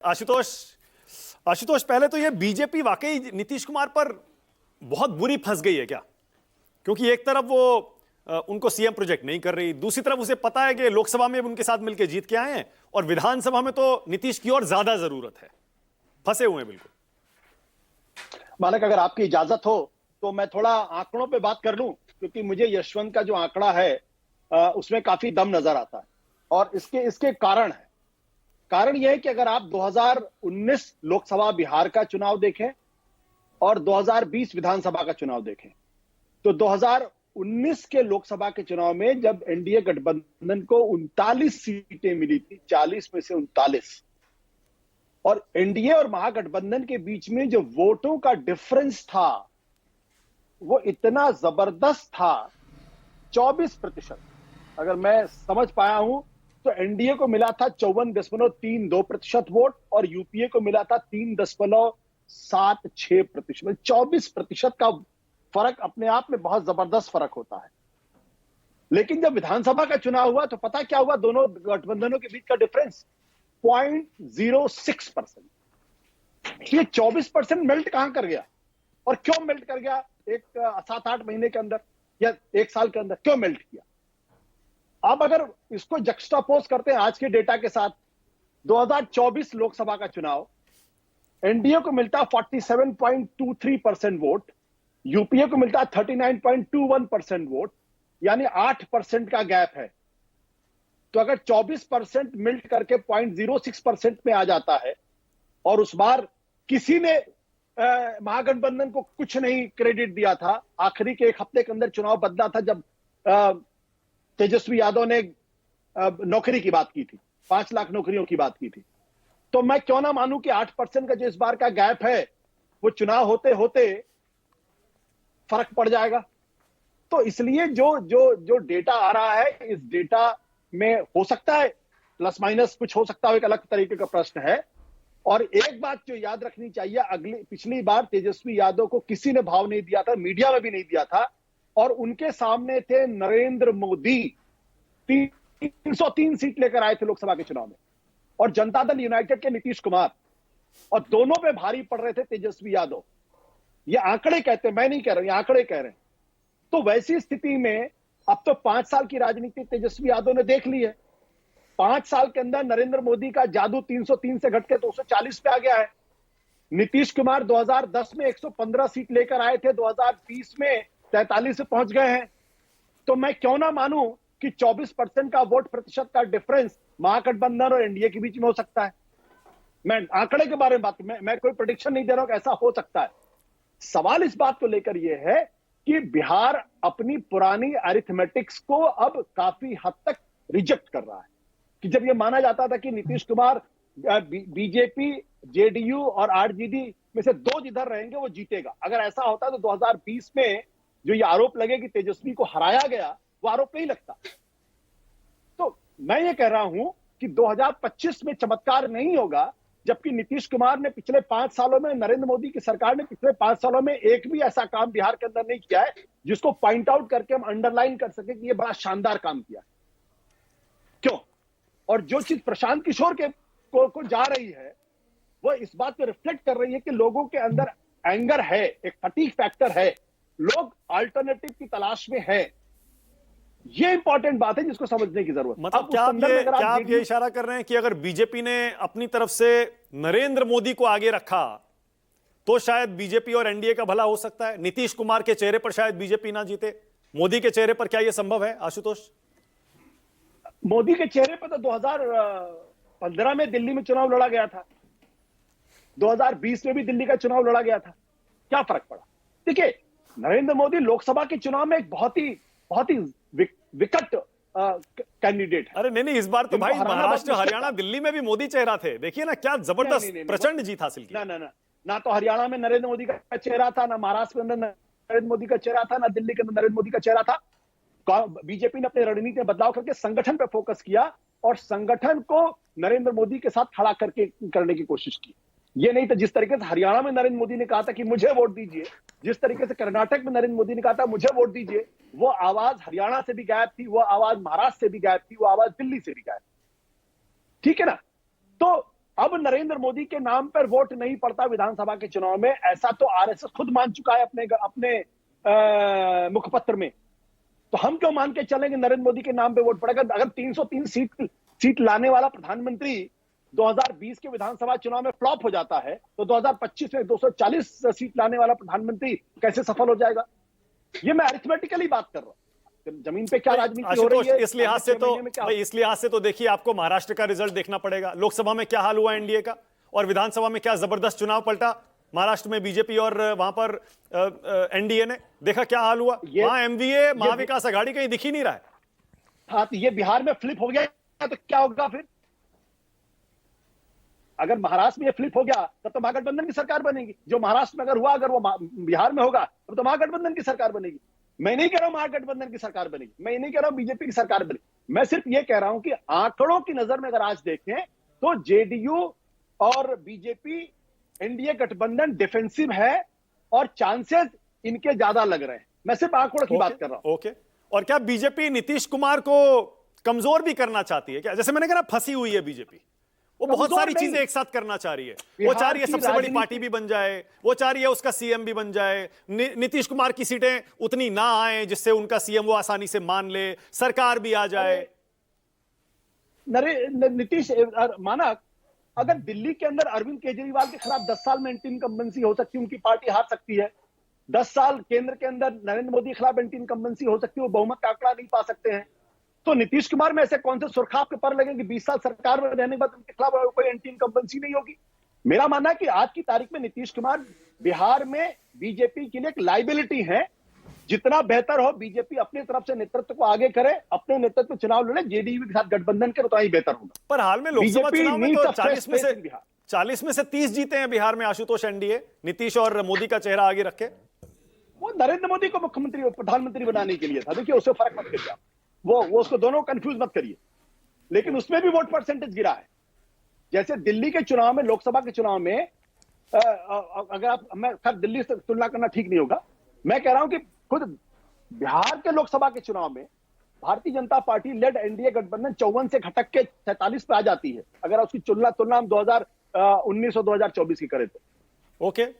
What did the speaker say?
आशुतोष आशुतोष पहले तो ये बीजेपी वाकई नीतीश कुमार पर बहुत बुरी फंस गई है क्या? क्योंकि एक तरफ वो उनको सीएम प्रोजेक्ट नहीं कर रही, दूसरी तरफ उसे पता है कि लोकसभा में उनके साथ मिलकर जीत के आए हैं और विधानसभा में तो नीतीश की और ज्यादा जरूरत है। फंसे हुए हैं बिल्कुल। मानक, अगर आपकी इजाजत हो तो मैं थोड़ा आंकड़ों पे बात कर लूं, क्योंकि मुझे यशवंत का जो आंकड़ा है उसमें काफी दम नजर आता है और इसके इसके कारण है। कारण यह है कि अगर आप 2019 लोकसभा बिहार का चुनाव देखें और 2020 विधानसभा का चुनाव देखें, तो 2019 के लोकसभा के चुनाव में जब एनडीए गठबंधन को 39 सीटें मिली थी, 40 में से 39, और एनडीए और महागठबंधन के बीच में जो वोटों का डिफरेंस था वो इतना जबरदस्त था, 24%। अगर मैं समझ पाया हूं तो एनडीए को मिला था 54.32% वोट और यूपीए को मिला था 3.76%। 24% का फर्क अपने आप में बहुत जबरदस्त फर्क होता है। लेकिन जब विधानसभा का चुनाव हुआ तो पता क्या हुआ? दोनों गठबंधनों के बीच का डिफरेंस 0.06%। ये 24% मेल्ट कहां कर गया और क्यों मेल्ट कर गया? एक 7-8 महीने के अंदर या एक साल के अंदर क्यों मेल्ट किया? अब अगर इसको जक्स्टापोज करते हैं आज के डेटा के साथ, 2024 लोकसभा का चुनाव एनडीए को मिलता 47.23% वोट, यूपीए को मिलता 39.21% वोट, यानी 8% का गैप है। तो अगर 24% मिल्ट करके 0.06% में आ जाता है और उस बार किसी ने महागठबंधन को कुछ नहीं क्रेडिट दिया था, आखिरी के एक हफ्ते के अंदर चुनाव बदला था जब तेजस्वी यादव ने नौकरी की बात की थी, 5 लाख नौकरियों की बात की थी, तो मैं क्यों ना मानूं कि 8% का जो इस बार का गैप है वो चुनाव होते होते फर्क पड़ जाएगा। तो इसलिए जो जो जो डेटा आ रहा है, इस डेटा में हो सकता है प्लस माइनस कुछ हो सकता है, एक अलग तरीके का प्रश्न है। और एक बात जो याद रखनी चाहिए, पिछली बार तेजस्वी यादव को किसी ने भाव नहीं दिया था, मीडिया में भी नहीं दिया था, और उनके सामने थे नरेंद्र मोदी। 303 सीट लेकर आए थे लोकसभा के चुनाव में, और जनता दल यूनाइटेड के नीतीश कुमार, और दोनों पे भारी पड़ रहे थे तेजस्वी यादव। ये आंकड़े कहते हैं, मैं नहीं कह रहा हूं, ये आंकड़े कह रहे हैं। तो वैसी स्थिति में अब तो 5 साल की राजनीति तेजस्वी यादव ने देख ली है। 5 साल के अंदर नरेंद्र मोदी का जादू 303 से घट के 240 पे आ गया है। नीतीश कुमार 2010 में 115 सीट लेकर आए थे, 2020 में 43 से पहुंच गए हैं। तो मैं क्यों ना मानूं कि 24% का वोट प्रतिशत का डिफरेंस महागठबंधन और एनडीए के बीच में हो सकता है। मैं आंकड़े के बारे में बात, मैं कोई प्रेडिक्शन नहीं दे रहा हूं कि ऐसा हो सकता है। सवाल इस बात को लेकर यह है कि बिहार अपनी पुरानी अरिथमेटिक्स को अब काफी हद तक रिजेक्ट कर रहा है। कि जब यह माना जाता था कि नीतीश कुमार बीजेपी, जेडीयू और आरजेडी में से 2 जिधर रहेंगे वो जीतेगा, अगर ऐसा होता तो 2020 में जो ये आरोप लगे कि तेजस्वी को हराया गया, वो आरोप नहीं लगता। तो मैं ये कह रहा हूं कि 2025 में चमत्कार नहीं होगा, जबकि नीतीश कुमार ने पिछले 5 सालों में, नरेंद्र मोदी की सरकार ने पिछले 5 सालों में एक भी ऐसा काम बिहार के अंदर नहीं किया है जिसको पॉइंट आउट करके हम अंडरलाइन कर सके कि ये बड़ा शानदार काम किया। क्यों? और जो चीज प्रशांत किशोर के को जा रही है वो इस बात को रिफ्लेक्ट कर रही है कि लोगों के अंदर एंगर है, एक फटीग फैक्टर है, लोग अल्टरनेटिव की तलाश में है। ये इंपॉर्टेंट बात है जिसको समझने की जरूरत है। मतलब क्या आप ये इशारा कर रहे हैं कि अगर बीजेपी ने अपनी तरफ से नरेंद्र मोदी को आगे रखा तो शायद बीजेपी और एनडीए का भला हो सकता है? नीतीश कुमार के चेहरे पर शायद बीजेपी ना जीते, मोदी के चेहरे पर क्या यह संभव है आशुतोष? मोदी के चेहरे पर तो 2015 में दिल्ली में चुनाव लड़ा गया था, 2020 में भी दिल्ली का चुनाव लड़ा गया था, क्या फर्क पड़ा? देखिए, नरेंद्र मोदी लोकसभा के चुनाव में एक बहुत ही विकट कैंडिडेट है। अरे नहीं, इस बार तो भाई महाराष्ट्र, हरियाणा, दिल्ली में भी मोदी चेहरा थे। देखिए ना, क्या जबरदस्त प्रचंड जीत हासिल की। ना तो हरियाणा में नरेंद्र मोदी का चेहरा था, ना महाराष्ट्र के अंदर नरेंद्र मोदी का चेहरा था, ना दिल्ली के अंदर नरेंद्र मोदी का चेहरा था। बीजेपी ने अपनी रणनीति में बदलाव करके संगठन पर फोकस किया और संगठन को नरेंद्र मोदी के साथ खड़ा करने की कोशिश की। ये नहीं तो जिस तरीके से हरियाणा में नरेंद्र मोदी ने कहा था कि मुझे वोट दीजिए, जिस तरीके से कर्नाटक में नरेंद्र मोदी ने कहा था मुझे वोट दीजिए, वो आवाज हरियाणा से भी गायब थी, वो आवाज महाराष्ट्र से भी गायब थी, वो आवाज दिल्ली से भी गायब थी। ठीक है ना? तो अब नरेंद्र मोदी के नाम पर वोट नहीं पड़ता विधानसभा के चुनाव में, ऐसा तो आरएसएस खुद मान चुका है अपने मुखपत्र में। तो हम क्यों मान के चलेंगे नरेंद्र मोदी के नाम पे वोट पड़ेगा? अगर 303 सीट लाने वाला प्रधानमंत्री 2020 के विधानसभा चुनाव में फ्लॉप हो जाता है, तो 2025 में 240 सीट लाने वाला प्रधानमंत्री कैसे सफल हो जाएगा? ये मैं अरिथमेटिकली बात कर रहा हूं, जमीन पे क्या राजनीति हो रही है। इस लिहाज से तो भाई, इस लिहाज से तो देखिए, आपको महाराष्ट्र का रिजल्ट देखना पड़ेगा। लोकसभा में क्या हाल हुआ एनडीए का, और विधानसभा में क्या जबरदस्त चुनाव पलटा। महाराष्ट्र में बीजेपी और वहां पर एनडीए ने, देखा क्या हाल हुआ। वहां एमवीए महाविकास आघाड़ी कहीं दिख ही नहीं रहा है। हाँ, तो ये बिहार में फ्लिप हो गया तो क्या होगा फिर? अगर महाराष्ट्र में ये फ्लिप हो गया तब तो महागठबंधन की सरकार बनेगी। जो महाराष्ट्र में अगर हुआ, अगर वो बिहार में होगा, तब तो महागठबंधन की सरकार बनेगी। मैं नहीं कह रहा हूं महागठबंधन की सरकार बनेगी, मैं नहीं कह रहा हूं बीजेपी की सरकार बनेगी। मैं सिर्फ ये कह रहा हूं कि आंकड़ों की नजर में अगर आज देखें तो जेडीयू और बीजेपी एनडीए गठबंधन डिफेंसिव है और चांसेस इनके ज्यादा लग रहे हैं। मैं सिर्फ आंकड़ों की बात कर रहा हूं। ओके, और क्या बीजेपी नीतीश कुमार को कमजोर भी करना चाहती है क्या? जैसे मैंने कहा, फंसी हुई है बीजेपी, वो बहुत सारी चीजें एक साथ करना चाह रही है। वो चाह रही है सबसे बड़ी पार्टी भी बन जाए, वो चाह रही है उसका सीएम भी बन जाए, नीतीश कुमार की सीटें उतनी ना आए जिससे उनका सीएम वो आसानी से मान ले, सरकार भी आ जाए। नीतीश माना, अगर दिल्ली के अंदर अरविंद केजरीवाल के खिलाफ 10 साल में एंटी इनकम्बेंसी हो सकती है, उनकी पार्टी हार सकती है। 10 साल केंद्र के अंदर नरेंद्र मोदी के खिलाफ एंटी इनकम्बेंसी हो सकती है, वो बहुमत का आंकड़ा नहीं पा सकते हैं। तो नीतीश कुमार में ऐसे कौन से सुरखाव के पर लगेंगे 20 साल सरकार में रहने के बाद उनके खिलाफ कोई एंटी इनकम्बेंसी नहीं होगी? मेरा मानना है कि आज की तारीख में नीतीश कुमार बिहार में बीजेपी के लिए एक लाइबिलिटी है। जितना बेहतर हो बीजेपी अपनी तरफ से नेतृत्व को आगे करे, अपने नेतृत्व चुनाव लड़े, जेडीयू के साथ गठबंधन करे, उतना ही बेहतर होगा। पर हाल में लोकसभा चुनाव में तो 40 में से 30 जीते हैं बिहार में आशुतोष एनडीए, नीतीश और मोदी का चेहरा आगे रखे। वो नरेंद्र मोदी को मुख्यमंत्री प्रधानमंत्री बनाने के लिए था। देखिए, उससे फर्क मत करिए, वो उसको दोनों कंफ्यूज मत करिए। लेकिन उसमें भी वोट परसेंटेज गिरा है। जैसे दिल्ली के चुनाव में, लोकसभा के चुनाव में, अगर आप, मैं खैर दिल्ली से तुलना करना ठीक नहीं होगा, मैं कह रहा हूं कि खुद बिहार के लोकसभा के चुनाव में Bharatiya Janata party lead NDA गठबंधन 54 से घटक के 47 पे आ जाती है, अगर उसकी तुलना हम 2019 और 2024 की करें तो। ओके,